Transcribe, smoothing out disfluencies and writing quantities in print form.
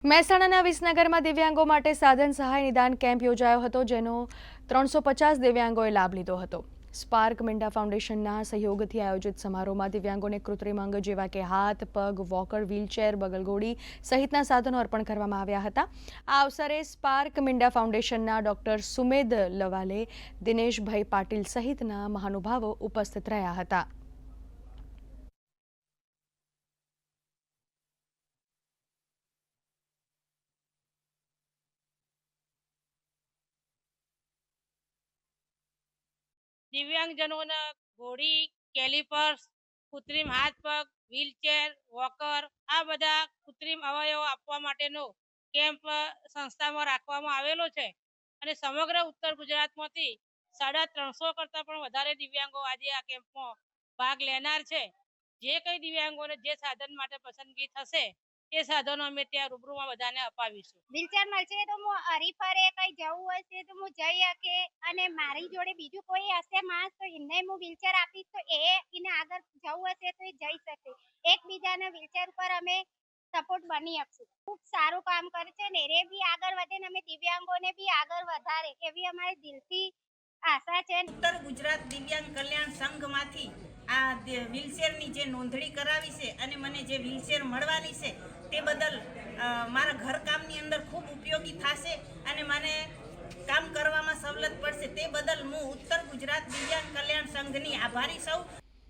મહેસાણાના વિસનગરમાં દિવ્યાંગો માટે સાધન સહાય નિદાન કેમ્પ યોજાયો હતો, જેનો 350 દિવ્યાંગોએ લાભ લીધો હતો। સ્પાર્ક મિંડા ફાઉન્ડેશનના સહયોગથી આયોજિત સમારોહમાં દિવ્યાંગોને કૃત્રિમ અંગ જેવા કે હાથ, પગ, વોકર, વ્હીલચેર, બગલગોળી સહિતના સાધનો અર્પણ કરવામાં આવ્યા હતા। આ અવસરે સ્પાર્ક મિંડા ફાઉન્ડેશનના ડોક્ટર સુમેદ લવાલે, દિનેશભાઈ પાટીલ સહિતના મહાનુભાવો ઉપસ્થિત રહ્યા હતા। દિવ્યાંગજનોને ઘોડી, કેલિપર્સ, કૃત્રિમ હાથ પગ, વ્હીલચેર, વોકર આ બધા કૃત્રિમ અવયવો આપવા માટેનો કેમ્પ સંસ્થામાં રાખવામાં આવેલો છે અને સમગ્ર ઉત્તર ગુજરાતમાંથી 350 કરતાં પણ વધારે દિવ્યાંગો આજે આ કેમ્પમાં ભાગ લેનાર છે। જે કંઈ દિવ્યાંગોને જે સાધન માટે પસંદગી થશે એ સાધનો અમે ત્યાં રૂબરૂમાં બધાને અપાવીશું। વ્હીલચેર મળશે તો હું હરીફરે કઈ જવું હશે તો હું જઈ શકે અને મારી જોડે બીજું કોઈ હશે માણસ તો એને હું વ્હીલચેર આપીશ તો એને આગળ જવું હશે તો એ જઈ શકે। એકબીજાને વ્હીલચેર પર અમે સપોર્ટ બની શકશું। ખૂબ સારું કામ કરે છે ને એ બી આગળ વધે ને અમે દિવ્યાંગોને બી આગળ વધારે એવી અમારી દિલથી આશા છે। ઉત્તર ગુજરાત દિવ્યાંગ કલ્યાણ સંઘમાંથી આ વ્હીલચેરની જે નોંધણી કરાવી છે અને મને જે વ્હીલચેર મળવાની છે તે બદલ મારા ઘરકામની અંદર ખૂબ ઉપયોગી થશે અને મને કામ કરવામાં સવલત પડશે। તે બદલ હું ઉત્તર ગુજરાત દિવ્યાંગ કલ્યાણ સંઘની આભારી છું।